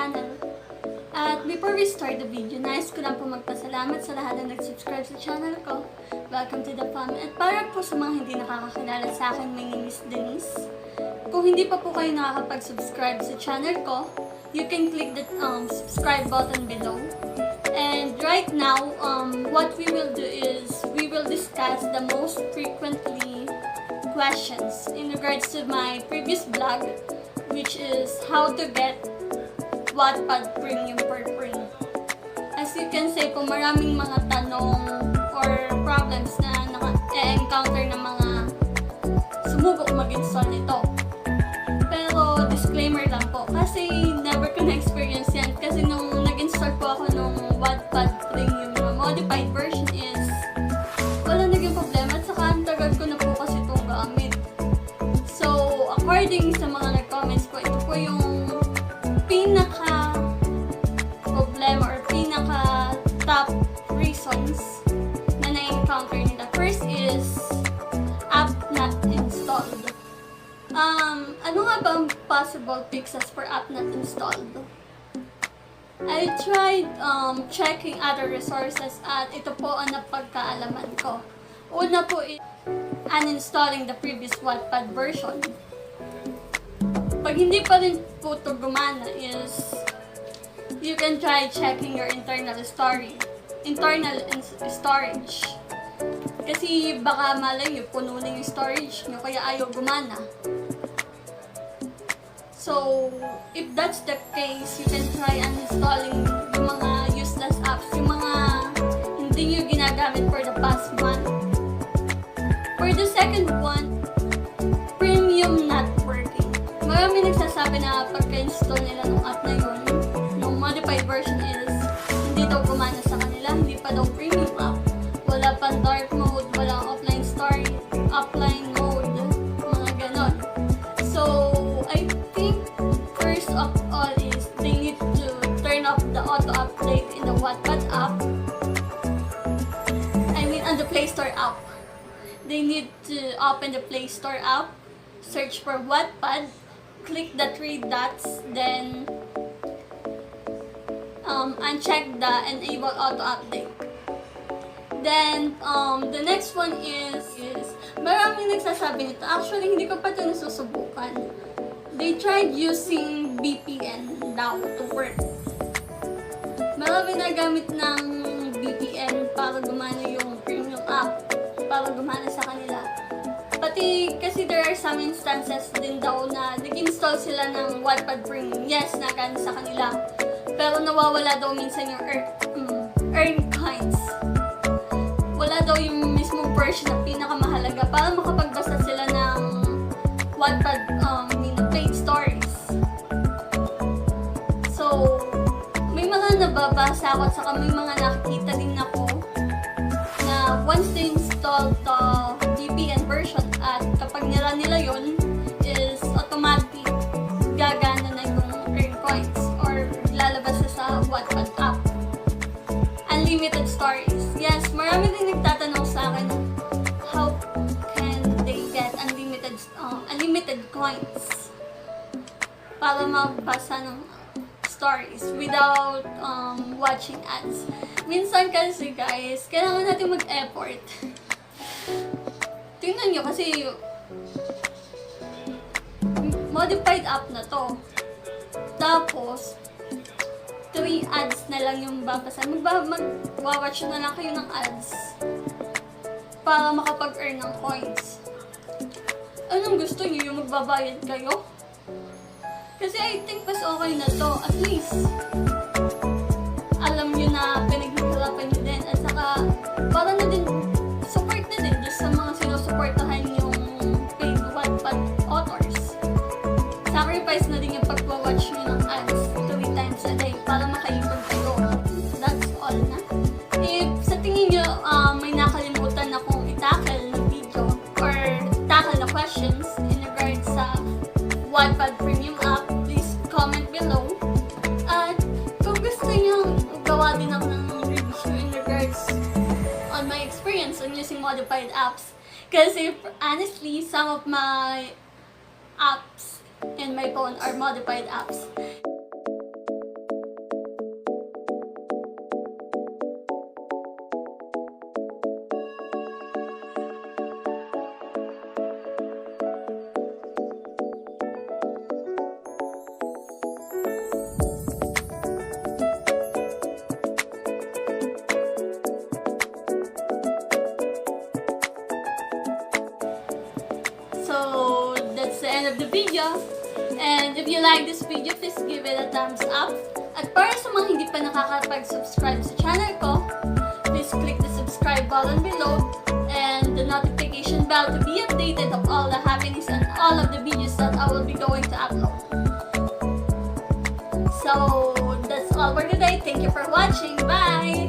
channel. At before we start the video, nais ko lang po magpasalamat sa lahat na nag-subscribe sa channel ko. Welcome to the family. At para po sa mga hindi nakakakilala sa akin, my name is Denise. Kung hindi pa po kayo nakakapag-subscribe sa channel ko, you can click the subscribe button below. And right now, what we will do is, we will discuss the most frequently questions in regards to my previous vlog, which is how to get Wattpad Premium for free. As you can say po, maraming mga tanong or problems na na-encounter ng mga sumubok mag-install nito. Pero disclaimer lang po, kasi never ko na-experience yan. Kasi nung nag-install po ako nung Wattpad Premium na modified version is wala naging problema at saka ang tagal ko na po kasi itong gamit. So, according sa mga nag-comments ko, ito po yung pinaka problema or pinaka top reasons na na-encounter nila. First is app not installed. Ano nga ba ang possible fixes for app not installed? I tried checking other resources at ito po ang napagkaalaman ko. Una po is uninstalling the previous Wattpad version. Pag hindi pa rin po ito gumana is you can try checking your internal storage. Kasi baka malay nyo, puno na yung storage nyo kaya ayaw gumana. So, if that's the case, you can try uninstalling yung mga useless apps, yung mga hindi nyo ginagamit for the past month. For the second one, premium not working. Marami nagsasabi na pagka-install nila ng app na yun, yung modified version is hindi daw gumana sa kanila, hindi pa daw premium app. Wala pang dark mode, walang offline story, offline mode, mga ganon. So, I think first of all is they need to turn off the auto-update in the Wattpad app. I mean on the Play Store app. They need to open the Play Store app, search for Wattpad, click the three dots, then uncheck the enable auto-update. Then, the next one is maraming nagsasabi nito. Actually, hindi ko pa ito nasusubukan. They tried using VPN daw to work. Marami nagamit ng VPN para gumana yung premium app, para gumana sa kanila. Pati kasi there are some instances din daw na nag-install sila ng Wattpad Premium. Yes, nagana sa kanila. Pero nawawala daw minsan yung earn coins. Wala daw yung mismong version na pinakamahalaga para makapagbasa sila ng Wattpad paid stories. So, may mga nababasa ako at saka may mga nakikita din ako na once they install the VPN version at kapag nila yun is automatic gagana na yung earn coins or lalabas na sa Wattpad app. Unlimited stories. Yes, marami din nagtatanong sa akin how can they get unlimited coins para magbasa ng stories without watching ads. Minsan kasi guys, kailangan natin mag-effort. Tingnan nyo kasi modified app na to. Tapos 3 ads na lang yung babasa. Mag-watch na lang kayo ng ads para makapag-earn ng coins. Anong gusto niyo? Yung magbabayad kayo? Kasi I think mas okay na to. At least, alam nyo na pinaghihirapan nyo din. At saka, para na din, support na din just sa mga sinusuportahan yung paid Wattpad authors. Sacrifice na din yung pag-watch nyo ng ads 3 times a day para makaipon kayo. That's all na. If sa tingin nyo may nakalimutan akong i-tackle na video or tackle na questions in regards sa Wattpad Premium app, please comment below. At kung gusto nyo gawa din ako ng review in regards on my experience on using modified apps, kasi honestly, some of my apps in my phone are modified apps. video. And if you like this video, please give it a thumbs up. At para sa mga hindi pa nakakapag-subscribe sa channel ko, please click the subscribe button below and the notification bell to be updated of all the happenings and all of the videos that I will be going to upload. So, that's all for today. Thank you for watching. Bye!